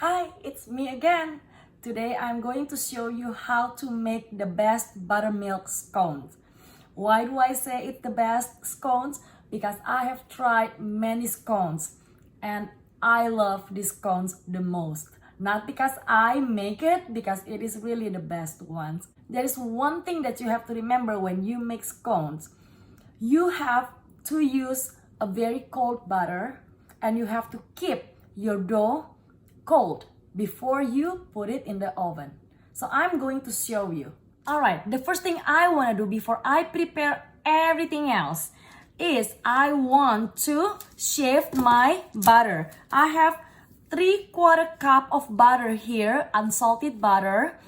Hi, it's me again. Today I'm going to show you how to make the best buttermilk scones. Why do I say it's the best scones? Because I have tried many scones and I love these scones the most. Not because I make it, because it is really the best ones. There is one thing that you have to remember when you make scones. You have to use a very cold butter and you have to keep your dough cold before you put it in the oven. So I'm going to show you. Alright, the first thing I want to do before I prepare everything else is I want to sift my butter. I have 3/4 cup of butter here, unsalted butter.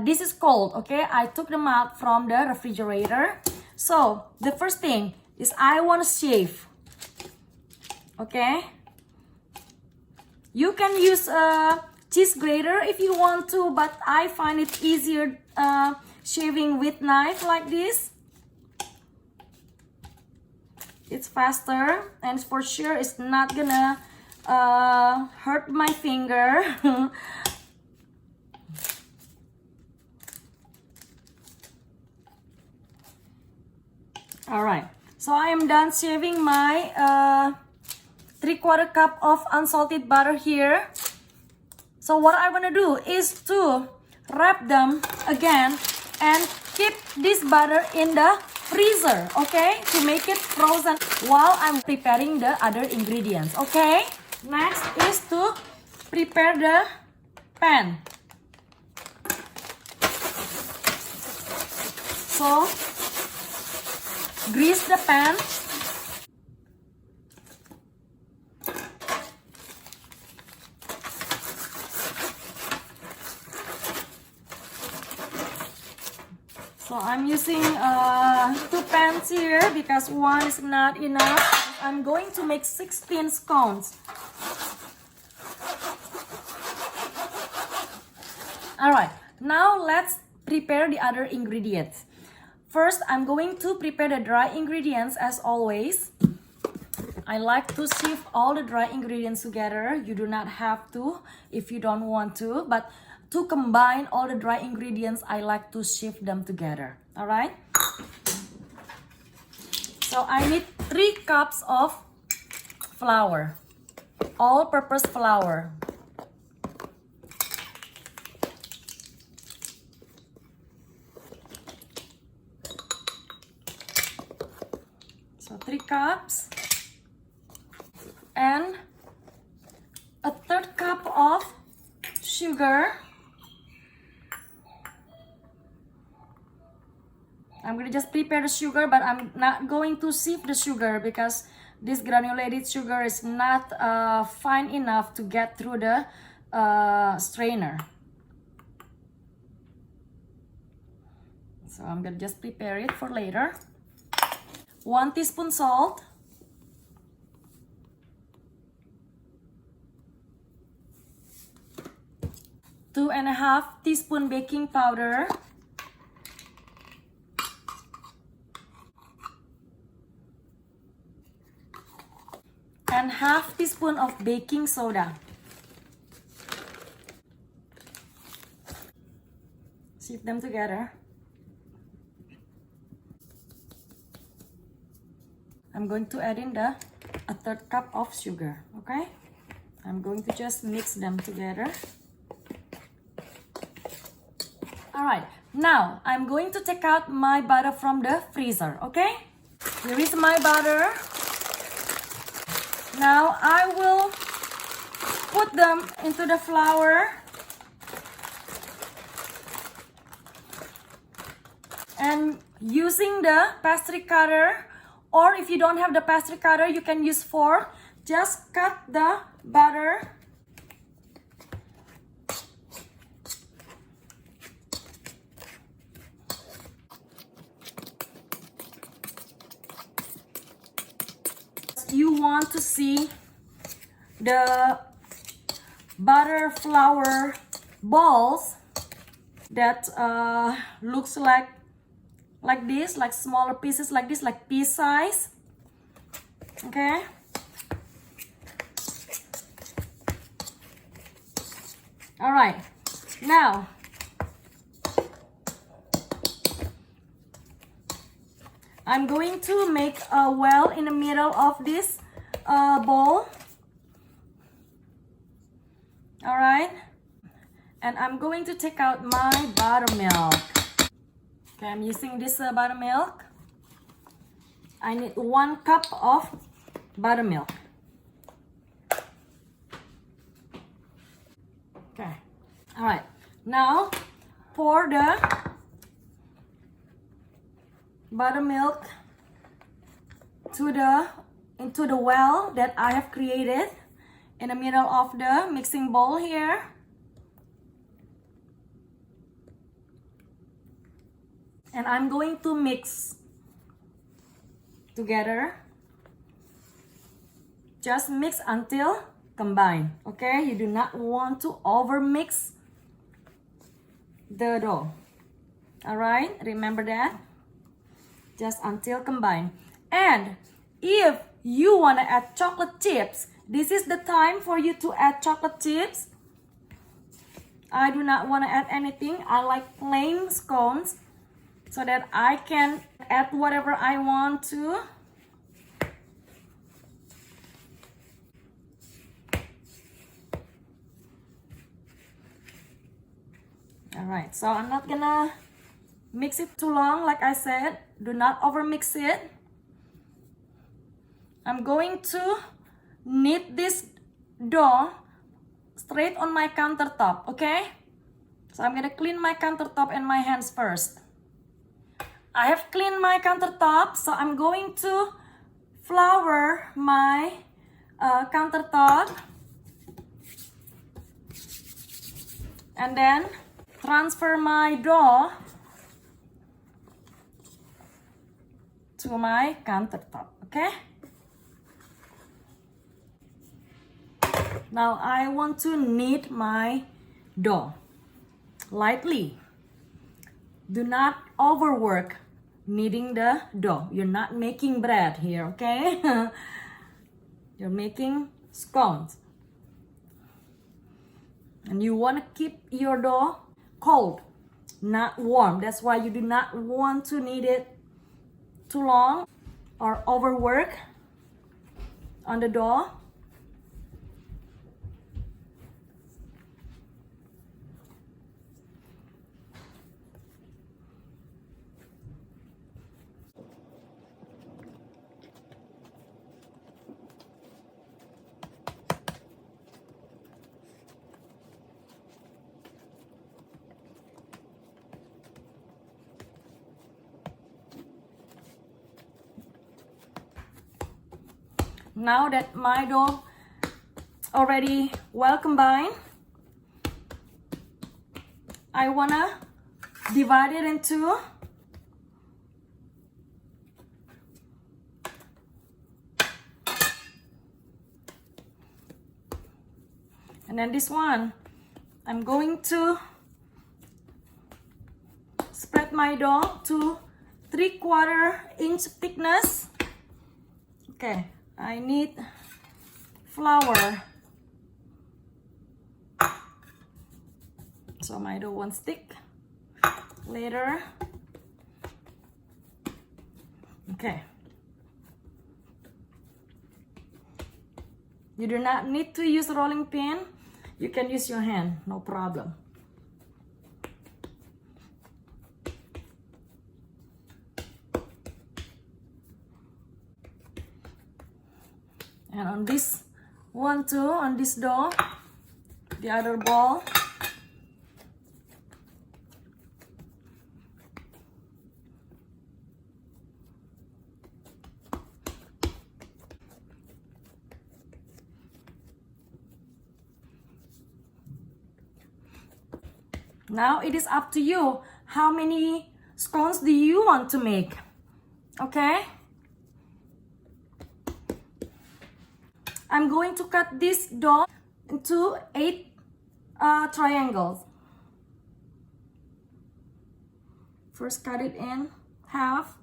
This is cold, okay? I took them out from the refrigerator. So the first thing is I want to sieve, okay? You can use a cheese grater if you want to, but I find it easier shaving with knife like this. It's faster and for sure it's not gonna hurt my finger. All right, so I am done shaving my 3/4 cup of unsalted butter here. So what I want to do is to wrap them again and keep this butter in the freezer, okay, to make it frozen while I'm preparing the other ingredients, okay. Next is to prepare the pan. So grease the pan. So I'm using 2 pans here because one is not enough. I'm going to make 16 scones. Alright, now let's prepare the other ingredients. First, I'm going to prepare the dry ingredients as always. I like to sieve all the dry ingredients together. You do not have to if you don't want to, but to combine all the dry ingredients, I like to sieve them together. All right. So I need 3 cups of flour, all-purpose flour. So 3 cups and a 1/3 cup of sugar. I'm gonna just prepare the sugar, but I'm not going to sieve the sugar because this granulated sugar is not fine enough to get through the strainer. So I'm gonna just prepare it for later. 1 teaspoon salt. 2.5 teaspoon baking powder. And 1/2 teaspoon of baking soda. Sieve them together. I'm going to add in a 1/3 cup of sugar, okay? I'm going to just mix them together. Alright, now I'm going to take out my butter from the freezer, okay? Here is my butter. Now I will put them into the flour and using the pastry cutter, or if you don't have the pastry cutter, you can use fork. Just cut the butter. You want to see the butter flour balls that looks like this, like smaller pieces like this, like pea size, okay? All right, now I'm going to make a well in the middle of this bowl. All right, and I'm going to take out my buttermilk. Okay, I'm using this buttermilk. I need 1 cup of buttermilk. Okay, all right, now pour the buttermilk into the well that I have created in the middle of the mixing bowl here. And I'm going to mix together. Just mix until combined, okay? You do not want to over mix the dough. All right, remember that. Just until combined. And if you want to add chocolate chips, this is the time for you to add chocolate chips. I do not want to add anything. I like plain scones so that I can add whatever I want to. All right, so I'm not gonna mix it too long. Like I said, do not over mix it. I'm going to knead this dough straight on my countertop, okay? So I'm gonna clean my countertop and my hands first. I have cleaned my countertop, so I'm going to flour my countertop and then transfer my dough to my countertop, okay? Now I want to knead my dough lightly. Do not overwork kneading the dough. You're not making bread here, okay? You're making scones. And you want to keep your dough cold, not warm. That's why you do not want to knead it too long or overwork on the dough. Now that my dough already well combined, I wanna divide it into and then this one, I'm going to spread my dough to 3/4 inch thickness. Okay, I need flour so my dough won't stick later. Okay, you do not need to use a rolling pin. You can use your hand, no problem. And on this one too, on this dough, the other ball, now it is up to you. How many scones do you want to make? Okay? I'm going to cut this dough into 8 triangles. First, cut it in half.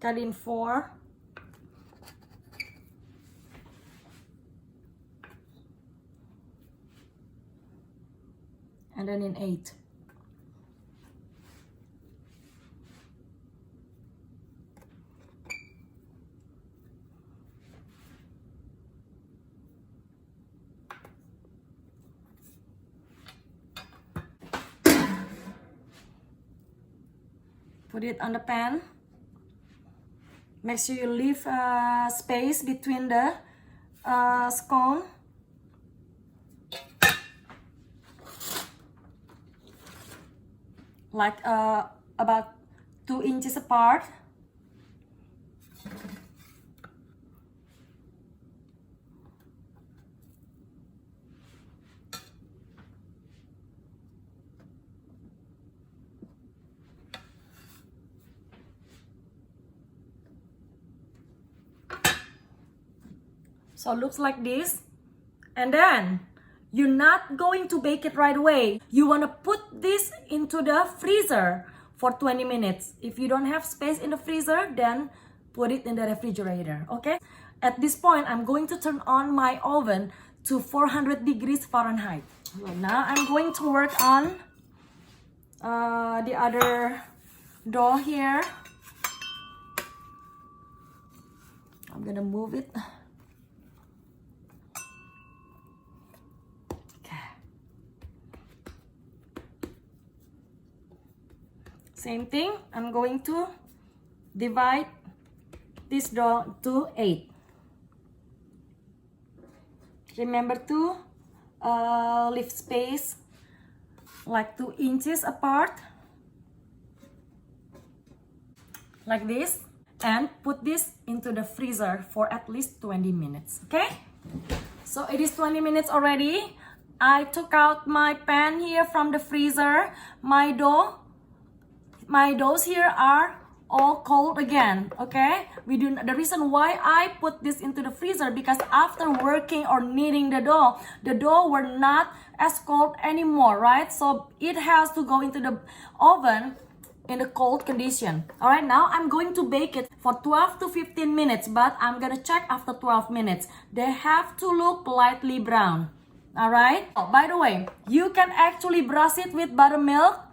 Cut in 4. and then in 8. Put it on the pan. Make sure you leave space between the scone. Like about 2 inches apart. So it looks like this. And then you're not going to bake it right away. You want to put this into the freezer for 20 minutes. If you don't have space in the freezer, then put it in the refrigerator, okay? At this point, I'm going to turn on my oven to 400 degrees Fahrenheit. So now I'm going to work on the other dough here. I'm gonna move it. Same thing, I'm going to divide this dough to 8. Remember to leave space like 2 inches apart, like this, and put this into the freezer for at least 20 minutes, okay? So it is 20 minutes already. I took out my pan here from the freezer. My doughs here are all cold again, okay? The reason why I put this into the freezer, because after working or kneading the dough were not as cold anymore, right? So it has to go into the oven in the cold condition. All right, now I'm going to bake it for 12 to 15 minutes, but I'm gonna check after 12 minutes. They have to look lightly brown, all right? Oh, by the way, you can actually brush it with buttermilk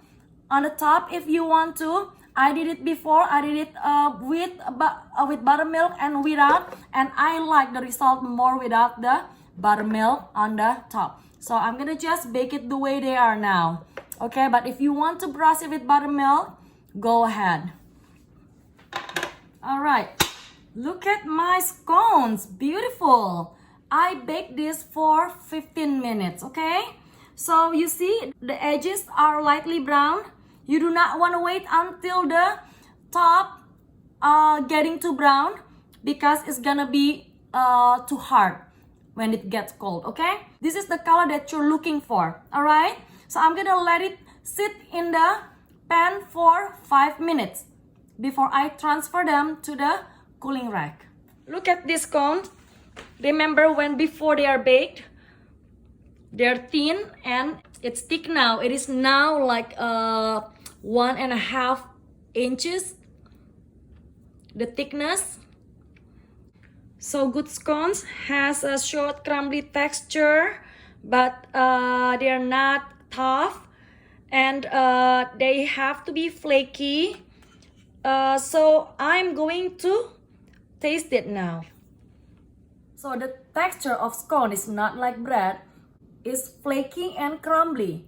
on the top if you want to. I did it before. I did it with buttermilk and without, and I like the result more without the buttermilk on the top. So I'm gonna just bake it the way they are now, okay? But if you want to brush it with buttermilk, go ahead. All right, look at my scones, beautiful. I baked this for 15 minutes, okay? So you see the edges are lightly brown. You do not want to wait until the top getting too brown, because it's gonna be too hard when it gets cold, okay? This is the color that you're looking for, all right? So I'm gonna let it sit in the pan for 5 minutes before I transfer them to the cooling rack. Look at this cone. Remember when before they are baked, they're thin and it's thick now. It is now like 1.5 inches, the thickness. So good scones has a short crumbly texture, but they are not tough, and they have to be flaky. So I'm going to taste it now. So the texture of scone is not like bread. It's flaky and crumbly,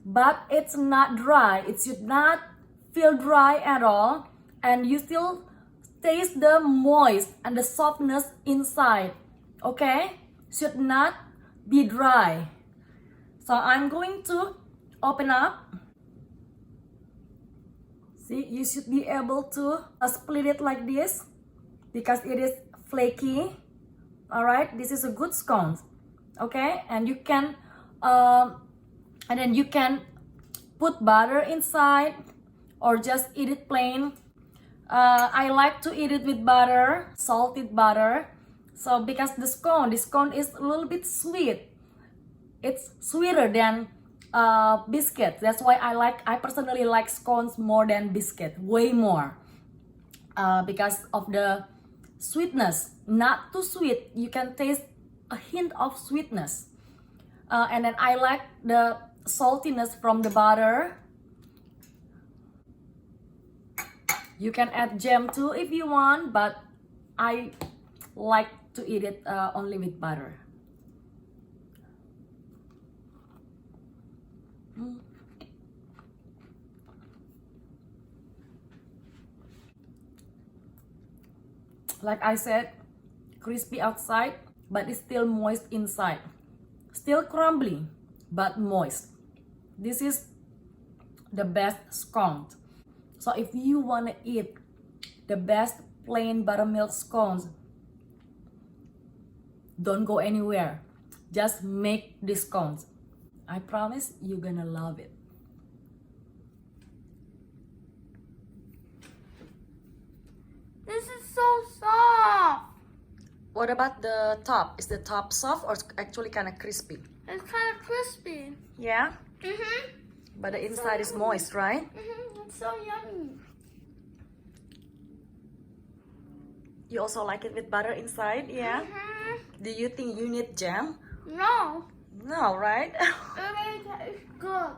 but it's not dry. It should not feel dry at all, and you still taste the moist and the softness inside, okay? Should not be dry. So I'm going to open up. See, you should be able to split it like this because it is flaky. All right, this is a good scone, okay? And you can and then you can put butter inside or just eat it plain. I like to eat it with butter, salted butter. So because this scone is a little bit sweet. It's sweeter than biscuit. That's why I personally like scones more than biscuit, way more, because of the sweetness. Not too sweet. You can taste a hint of sweetness. And then I like the saltiness from the butter. You can add jam too if you want, but I like to eat it only with butter. Like I said, crispy outside, but it's still moist inside. Still crumbly, but moist. This is the best scones. So if you want to eat the best plain buttermilk scones, don't go anywhere. Just make these scones. I promise you're gonna love it. This is so soft. What about the top? Is the top soft or actually kind of crispy? It's kind of crispy. Yeah? Mm-hmm. But the inside is moist, right? Mm-hmm. It's so yummy. You also like it with butter inside? Yeah? Mm-hmm. Do you think you need jam? No. No, right? It tastes good.